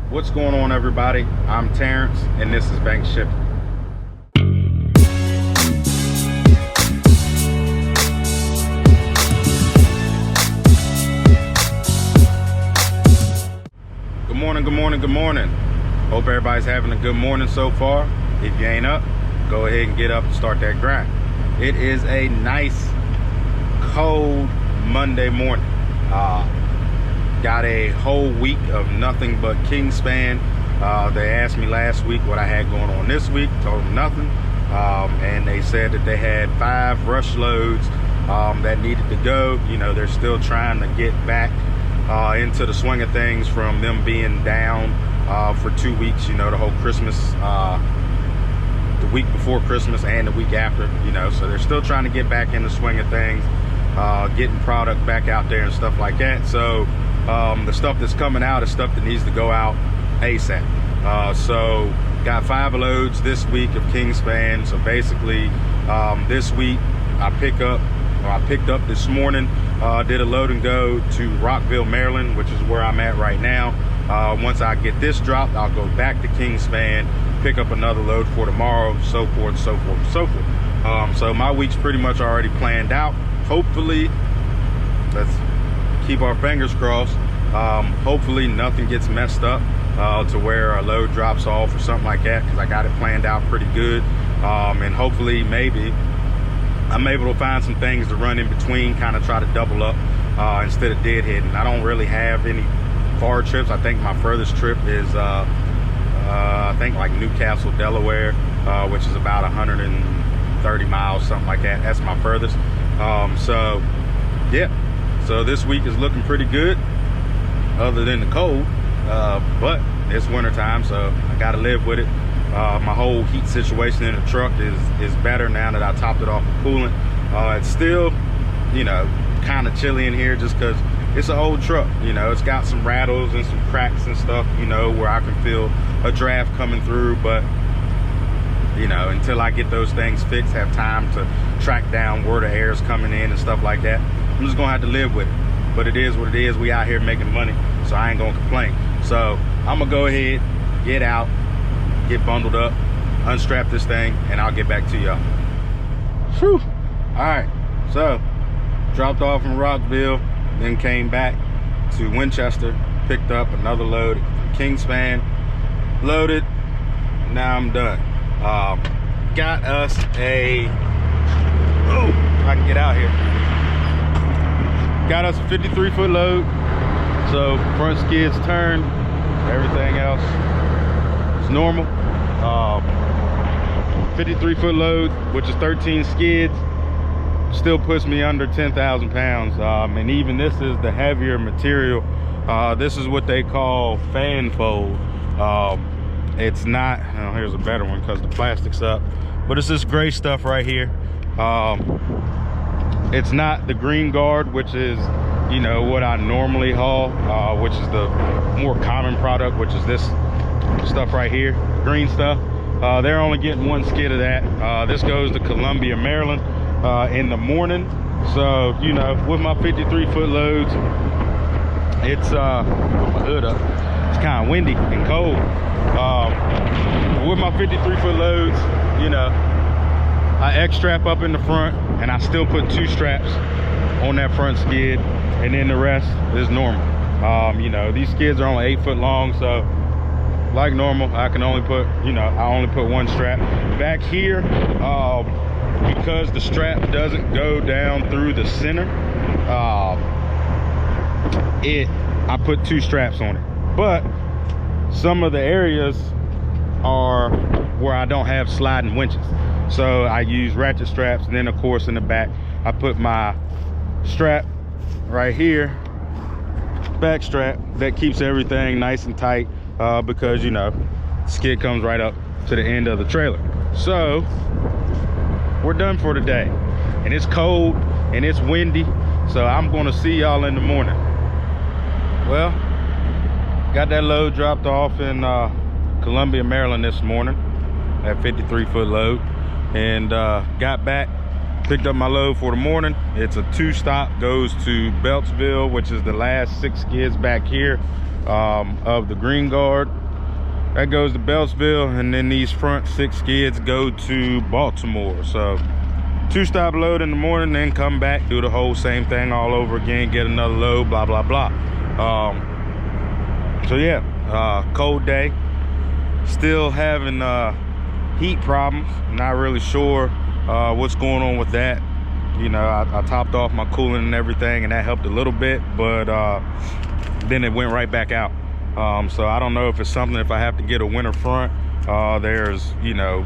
What's going on, everybody? I'm Terrence and this is Bank Shipping. Good morning. Hope everybody's having a good morning so far. If you ain't up, go ahead and get up and start that grind. It is a nice cold Monday morning. Got a whole week of nothing but king span. They asked me last week what I had going on this week. Told them nothing. And they said that they had 5 rush loads that needed to go. You know, they're still trying to get back into the swing of things from them being down for 2 weeks. You know, the whole Christmas, the week before Christmas and the week after, you know, so they're still trying to get back in the swing of things, getting product back out there and stuff like that. So the stuff that's coming out is stuff that needs to go out ASAP. So got 5 loads this week of king span. So basically this week I picked up this morning, did a load and go to Rockville, Maryland, which is where I'm at right now. Once I get this dropped, I'll go back to king span, pick up another load for tomorrow, so forth, so forth, so forth. So my week's pretty much already planned out. Hopefully, let's keep our fingers crossed. Hopefully nothing gets messed up to where a load drops off or something like that, because I got it planned out pretty good. And hopefully maybe I'm able to find some things to run in between, kind of try to double up instead of deadheading. I don't really have any far trips. I think my furthest trip is I think like Newcastle, Delaware, which is about 130 miles, something like that. That's my furthest. So yeah, so this week is looking pretty good other than the cold, but it's winter time, so I gotta live with it. My whole heat situation in the truck is better now that I topped it off with coolant. It's still, you know, kind of chilly in here just because it's an old truck. You know, it's got some rattles and some cracks and stuff, you know, where I can feel a draft coming through. But, you know, until I get those things fixed, have time to track down where the air is coming in and stuff like that, I'm just gonna have to live with it. But it is what it is. We out here making money, so I ain't gonna complain. So I'm gonna go ahead, get out, get bundled up, unstrap this thing, and I'll get back to y'all. Whew. All right, so dropped off in Rockville, then came back to Winchester, picked up another load, king span, loaded. Now I'm done. Got us a, oh, I can get out here. Got us a 53-foot load. So front skids turned, everything else is normal. 53-foot load, which is 13 skids, still puts me under 10,000 pounds. And even this is the heavier material. This is what they call fan fold. It's not, oh, here's a better one because the plastic's up, but it's this gray stuff right here. It's not the green guard, which is, you know, what I normally haul, which is the more common product, which is this stuff right here, green stuff. They're only getting 1 skid of that. This goes to Columbia, Maryland in the morning. So, you know, with my 53-foot loads, it's, put my hood up, it's kind of windy and cold. With my 53-foot loads, you know, I X-strap up in the front, and I still put 2 straps on that front skid, and then the rest is normal. You know, these skids are only 8 foot long, so like normal, I can only put, you know, I only put 1 strap. Back here, because the strap doesn't go down through the center, I put 2 straps on it. But some of the areas are where I don't have sliding winches, so I use ratchet straps. And then of course in the back I put my strap right here, back strap, that keeps everything nice and tight, because, you know, skid comes right up to the end of the trailer. So we're done for today, and it's cold and it's windy, so I'm gonna see y'all in the morning. Well, got that load dropped off in Columbia, Maryland this morning, that 53-foot load, and got back, Picked up my load for the morning. It's a 2-stop, goes to Beltsville, which is the last 6 skids back here of the Green Guard. That goes to Beltsville, and then these front 6 skids go to Baltimore. So 2-stop load in the morning, then come back, do the whole same thing all over again, get another load, blah blah blah. So yeah, cold day, still having heat problems. Not really sure what's going on with that. You know, I topped off my coolant and everything, and that helped a little bit, but then it went right back out. So I don't know if it's something, if I have to get a winter front. There's, you know,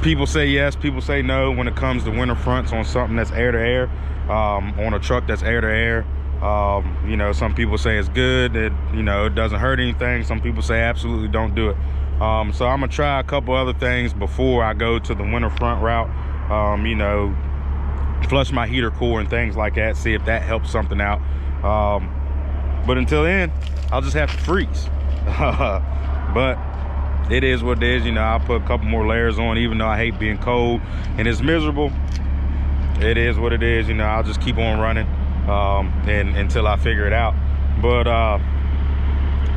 people say yes, people say no when it comes to winter fronts on something that's air to air, on a truck that's air to air. You know, some people say it's good, that, you know, it doesn't hurt anything. Some people say absolutely don't do it. So I'm gonna try a couple other things before I go to the winter front route. You know, flush my heater core and things like that, see if that helps something out. But until then, I'll just have to freeze. But it is what it is. You know, I'll put a couple more layers on, even though I hate being cold and it's miserable. It is what it is. You know, I'll just keep on running and until I figure it out. But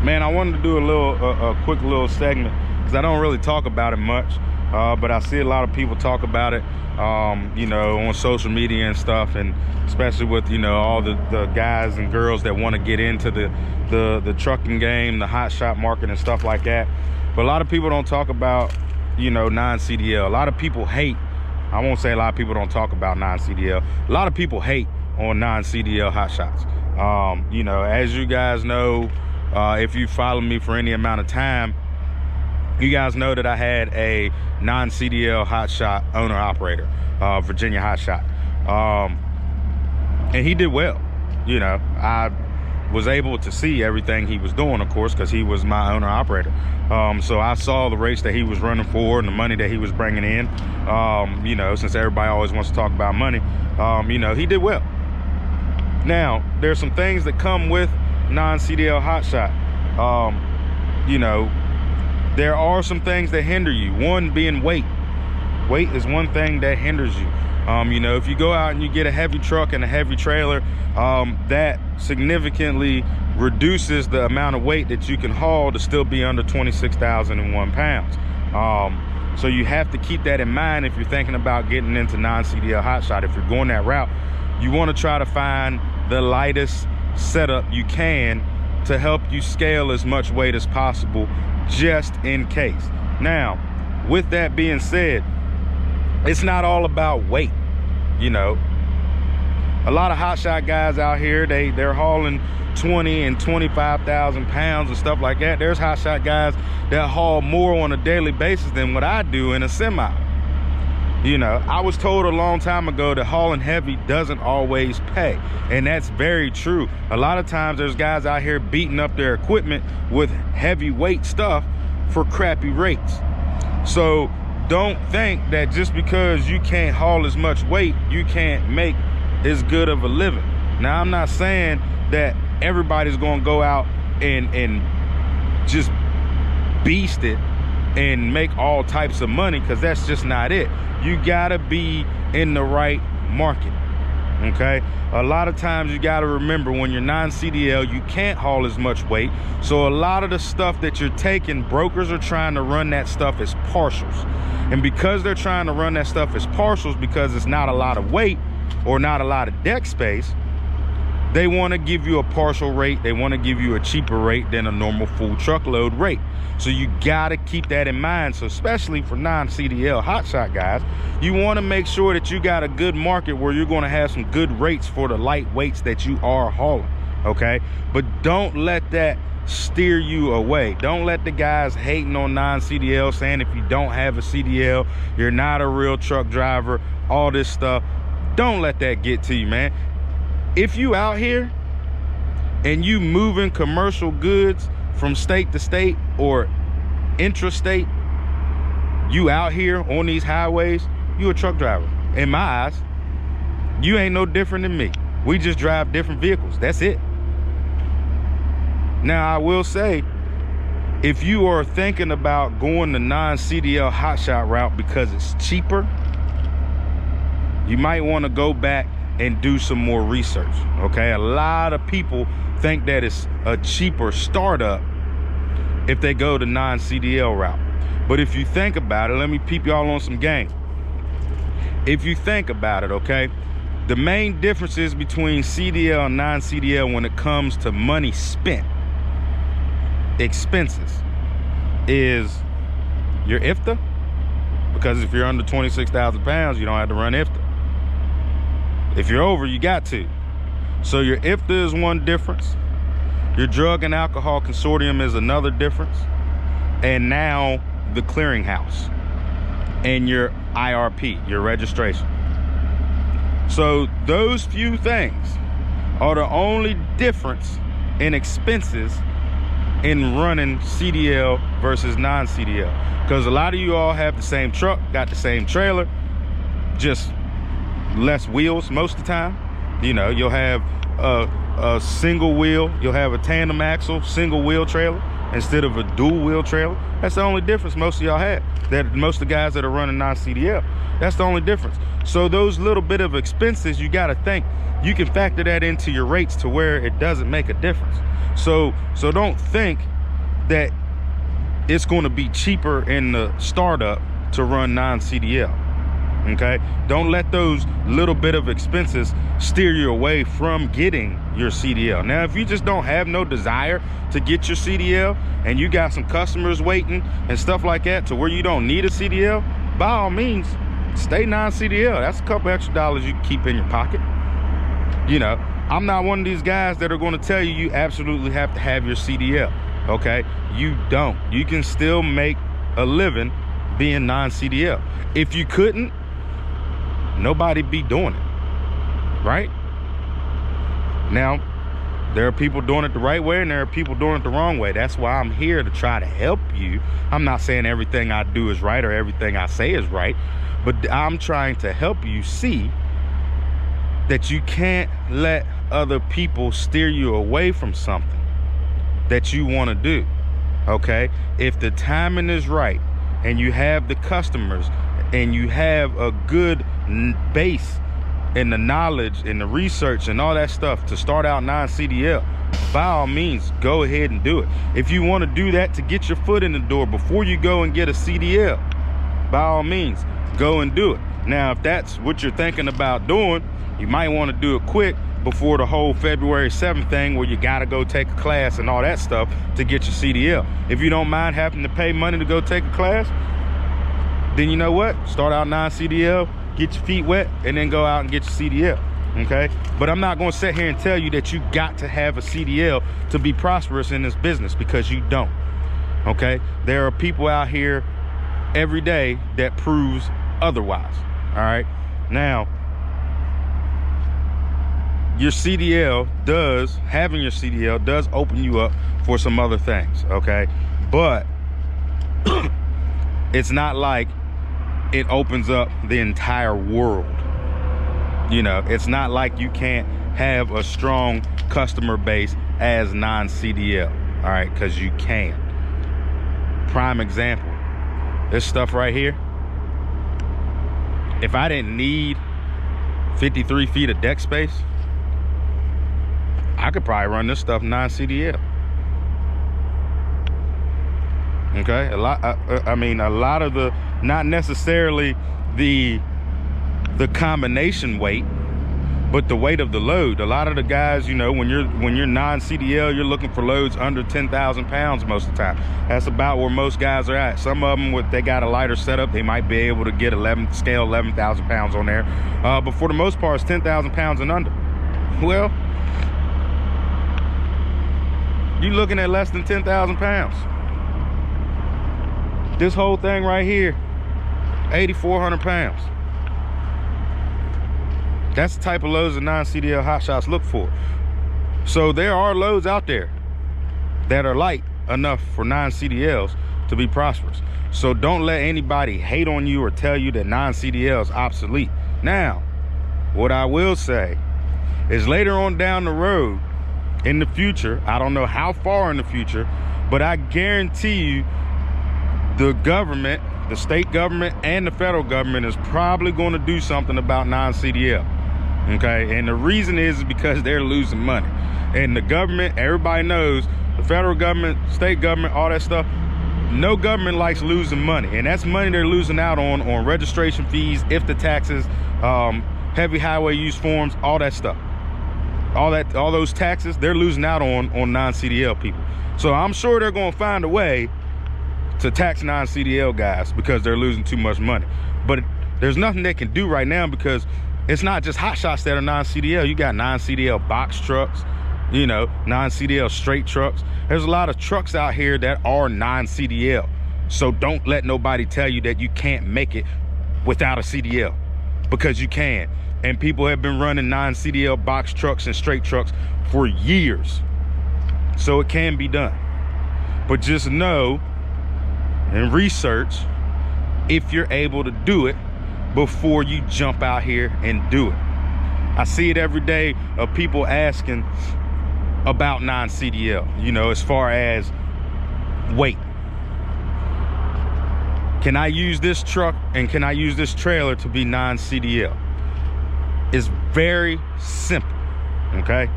man, I wanted to do a quick little segment, because I don't really talk about it much, but I see a lot of people talk about it, you know, on social media and stuff, and especially with, you know, all the guys and girls that want to get into the trucking game, the hot shot market and stuff like that. But a lot of people don't talk about, you know, non-CDL. A lot of people hate, I won't say a lot of people don't talk about non-CDL. A lot of people hate on non-CDL hot shots. You know, as you guys know, if you follow me for any amount of time, you guys know that I had a non-CDL hotshot owner operator, Virginia Hotshot, and he did well. You know, I was able to see everything he was doing, of course, because he was my owner operator. So I saw the race that he was running for and the money that he was bringing in. You know, since everybody always wants to talk about money, you know, he did well. Now, there's some things that come with non-CDL hotshot. You know, there are some things that hinder you. One being weight. Weight is one thing that hinders you. You know, if you go out and you get a heavy truck and a heavy trailer, that significantly reduces the amount of weight that you can haul to still be under 26,001 pounds. So you have to keep that in mind if you're thinking about getting into non-CDL hotshot. If you're going that route, you want to try to find the lightest setup you can to help you scale as much weight as possible, just in case. Now, with that being said, it's not all about weight. You know, a lot of hotshot guys out here, they're hauling 20 and 25,000 pounds and stuff like that. There's hotshot guys that haul more on a daily basis than what I do in a semi. You know, I was told a long time ago that hauling heavy doesn't always pay, and that's very true. A lot of times there's guys out here beating up their equipment with heavyweight stuff for crappy rates. So don't think that just because you can't haul as much weight, you can't make as good of a living. Now, I'm not saying that everybody's gonna go out and just beast it and make all types of money, because that's just not it. You gotta be in the right market, okay? A lot of times you gotta remember, when you're non-CDL, you can't haul as much weight. So a lot of the stuff that you're taking, brokers are trying to run that stuff as partials. And because they're trying to run that stuff as partials, because it's not a lot of weight or not a lot of deck space, they wanna give you a partial rate. They wanna give you a cheaper rate than a normal full truckload rate. So you gotta keep that in mind. So especially for non-CDL hotshot guys, you wanna make sure that you got a good market where you're gonna have some good rates for the light weights that you are hauling, okay? But don't let that steer you away. Don't let the guys hating on non-CDL, saying if you don't have a CDL, you're not a real truck driver, all this stuff. Don't let that get to you, man. If you out here and you moving commercial goods from state to state or intrastate, you out here on these highways, you a truck driver. In my eyes, you ain't no different than me. We just drive different vehicles, that's it. Now, I will say, if you are thinking about going the non-CDL hotshot route because it's cheaper, you might want to go back and do some more research. Okay, a lot of people think that it's a cheaper startup if they go the non-CDL route. But if you think about it, let me peep y'all on some game. If you think about it, okay, the main differences between CDL and non-CDL when it comes to money spent, expenses, is your IFTA. Because if you're under 26,000 pounds, you don't have to run IFTA. If you're over, you got to. So your IFTA is one difference. Your drug and alcohol consortium is another difference. And now the clearinghouse and your IRP, your registration. So those few things are the only difference in expenses in running CDL versus non-CDL. Because a lot of you all have the same truck, got the same trailer, just less wheels most of the time. You know, you'll have a single wheel, you'll have a tandem axle single wheel trailer instead of a dual wheel trailer. That's the only difference most of y'all have. That most of the guys that are running non-CDL, that's the only difference. So those little bit of expenses, you got to think you can factor that into your rates to where it doesn't make a difference. So don't think that it's going to be cheaper in the startup to run non-CDL. Okay, don't let those little bit of expenses steer you away from getting your CDL. Now, if you just don't have no desire to get your CDL and you got some customers waiting and stuff like that to where you don't need a CDL, by all means, stay non-CDL. That's a couple extra dollars you can keep in your pocket. You know, I'm not one of these guys that are going to tell you you absolutely have to have your CDL. Okay, you don't. You can still make a living being non-CDL. If you couldn't, nobody be doing it, right? Now, there are people doing it the right way and there are people doing it the wrong way. That's why I'm here to try to help you. I'm not saying everything I do is right or everything I say is right, but I'm trying to help you see that you can't let other people steer you away from something that you want to do. Okay, if the timing is right and you have the customers and you have a good base in the knowledge and the research and all that stuff to start out non-CDL, by all means, go ahead and do it. If you want to do that to get your foot in the door before you go and get a CDL, by all means, go and do it. Now, if that's what you're thinking about doing, you might want to do it quick before the whole February 7th thing where you got to go take a class and all that stuff to get your CDL. If you don't mind having to pay money to go take a class, then you know what? Start out non-CDL, get your feet wet, and then go out and get your CDL, okay? But I'm not gonna sit here and tell you that you got to have a CDL to be prosperous in this business, because you don't, okay? There are people out here every day that proves otherwise, all right? Now, having your CDL does open you up for some other things, okay? But it's not like it opens up the entire world. You know, it's not like you can't have a strong customer base as non-CDL, all right, because you can. Prime example, this stuff right here, if I didn't need 53 feet of deck space, I could probably run this stuff non-CDL. Okay, I mean, a lot of the, not necessarily the combination weight, but the weight of the load. A lot of the guys, you know, when you're non-CDL, you're looking for loads under 10,000 pounds most of the time. That's about where most guys are at. Some of them, they got a lighter setup, they might be able to get 11,000 pounds on there. But for the most part, it's 10,000 pounds and under. Well, you're looking at less than 10,000 pounds. This whole thing right here, 8,400 pounds. That's the type of loads that non-CDL hotshots look for. So there are loads out there that are light enough for non-CDLs to be prosperous. So don't let anybody hate on you or tell you that non-CDL is obsolete. Now, what I will say is later on down the road, in the future, I don't know how far in the future, but I guarantee you the government, the state government and the federal government is probably going to do something about non-CDL. Okay, and the reason is because they're losing money. And the government, everybody knows, the federal government, state government, all that stuff, no government likes losing money. And that's money they're losing out on registration fees, IFTA taxes, heavy highway use forms, all that stuff. All those taxes, they're losing out on non-CDL people. So I'm sure they're going to find a way to tax non-CDL guys because they're losing too much money. But there's nothing they can do right now because it's not just hotshots that are non-CDL. You got non-CDL box trucks, you know, non-CDL straight trucks. There's a lot of trucks out here that are non-CDL. So don't let nobody tell you that you can't make it without a CDL, because you can. And people have been running non-CDL box trucks and straight trucks for years. So it can be done. But just know and research if you're able to do it before you jump out here and do it. I see it every day of people asking about non-CDL, you know, as far as weight. Can I use this truck and can I use this trailer to be non-CDL? It's very simple, okay?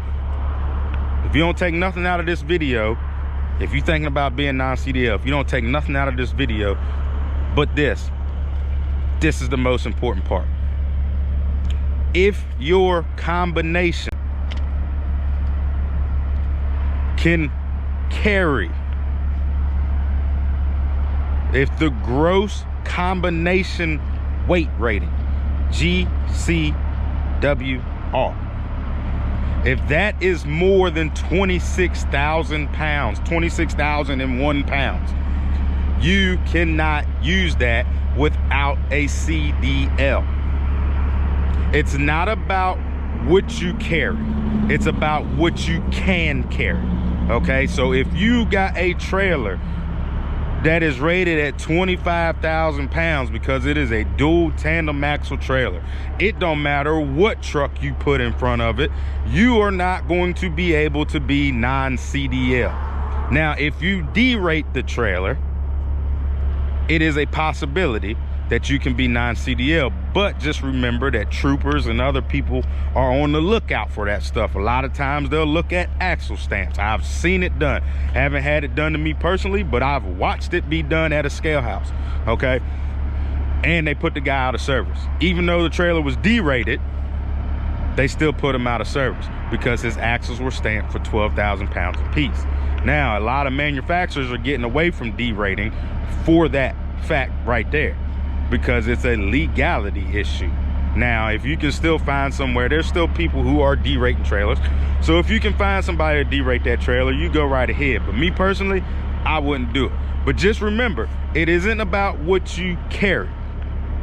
If you don't take nothing out of this video, if you're thinking about being non-CDL, if you don't take nothing out of this video but this is the most important part. If your combination can carry, if the gross combination weight rating, GCWR, if that is more than 26,000 pounds, 26,001 pounds, you cannot use that without a CDL. It's not about what you carry, it's about what you can carry. Okay, so if you got a trailer that is rated at 25,000 pounds because it is a dual tandem axle trailer, it don't matter what truck you put in front of it, you are not going to be able to be non-CDL. Now, if you derate the trailer, it is a possibility that you can be non-CDL, but just remember that troopers and other people are on the lookout for that stuff. A lot of times they'll look at axle stamps. I've seen it done. Haven't had it done to me personally, but I've watched it be done at a scale house, okay? And they put the guy out of service. Even though the trailer was derated, they still put him out of service because his axles were stamped for 12,000 pounds apiece. Now, a lot of manufacturers are getting away from derating for that fact right there, because it's a legality issue. Now, if you can still find somewhere, there's still people who are derating trailers. So if you can find somebody to derate that trailer, you go right ahead. But me personally, I wouldn't do it. But just remember, it isn't about what you carry.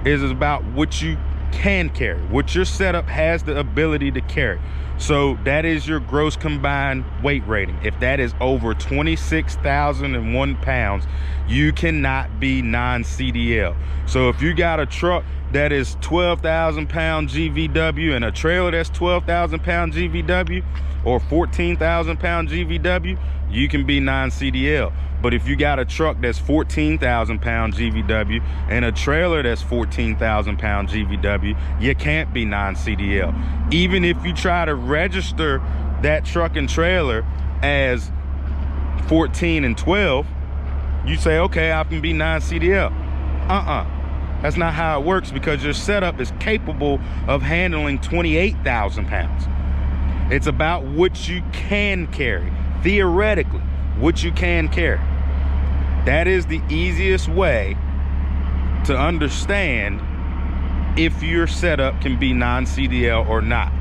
It is about what you can carry, what your setup has the ability to carry. So that is your gross combined weight rating. If that is over 26,001 pounds, you cannot be non-CDL. So if you got a truck that is 12,000 pound GVW and a trailer that's 12,000 pound GVW or 14,000 pound GVW, you can be non-CDL. But if you got a truck that's 14,000 pound GVW and a trailer that's 14,000 pound GVW, you can't be non-CDL. Even if you try to register that truck and trailer as 14 and 12, you say, okay, I can be non-CDL. That's not how it works, because your setup is capable of handling 28,000 pounds. It's about what you can carry, theoretically, what you can carry. That is the easiest way to understand if your setup can be non-CDL or not.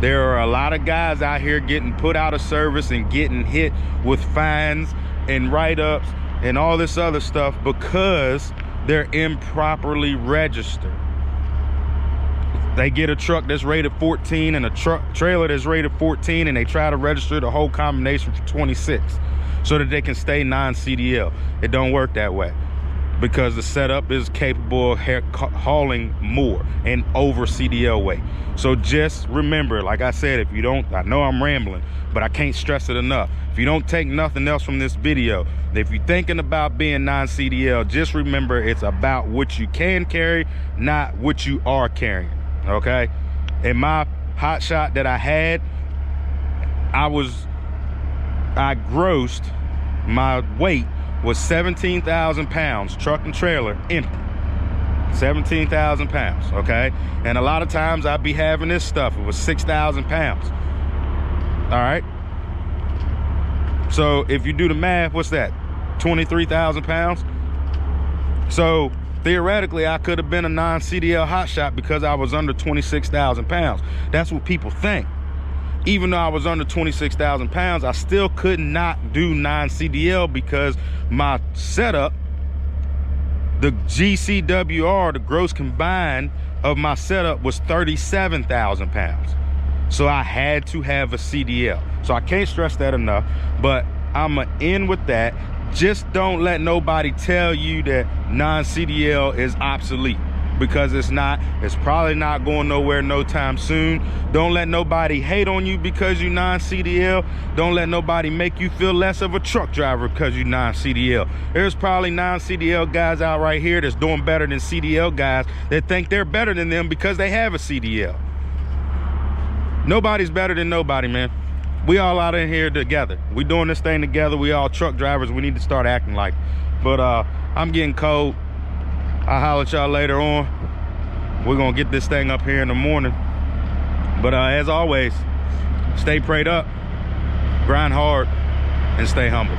There are a lot of guys out here getting put out of service and getting hit with fines and write-ups and all this other stuff because they're improperly registered. They get a truck that's rated 14 and a trailer that's rated 14, and they try to register the whole combination for 26 so that they can stay non-CDL. It don't work that way. because the setup is capable of hauling more and over CDL weight. So just remember, like I said, if you don't, I know I'm rambling, but I can't stress it enough. If you don't take nothing else from this video, if you're thinking about being non-CDL, just remember it's about what you can carry, not what you are carrying, okay? In my Hotshot that I had, I grossed, my weight was 17,000 pounds, truck and trailer, empty. 17,000 pounds, okay? And a lot of times I'd be having this stuff, it was 6,000 pounds. All right? So if you do the math, what's that? 23,000 pounds? So theoretically, I could have been a non-CDL Hotshot because I was under 26,000 pounds. That's what people think. Even though I was under 26,000 pounds, I still could not do non-CDL because my setup, the GCWR, the gross combined of my setup, was 37,000 pounds. So I had to have a CDL. So I can't stress that enough, but I'm gonna end with that. Just don't let nobody tell you that non-CDL is obsolete, because it's not. It's probably not going nowhere no time soon. Don't let nobody hate on you because you non-CDL. Don't let nobody make you feel less of a truck driver because you non-CDL. There's probably non-CDL guys out right here that's doing better than CDL guys that think they're better than them because they have a CDL. Nobody's better than nobody, man. We all out in here together. We doing this thing together. We all truck drivers. We need to start acting like it. But I'm getting cold. I'll holler at y'all later on. We're gonna get this thing up here in the morning. But as always, stay prayed up, grind hard, and stay humble.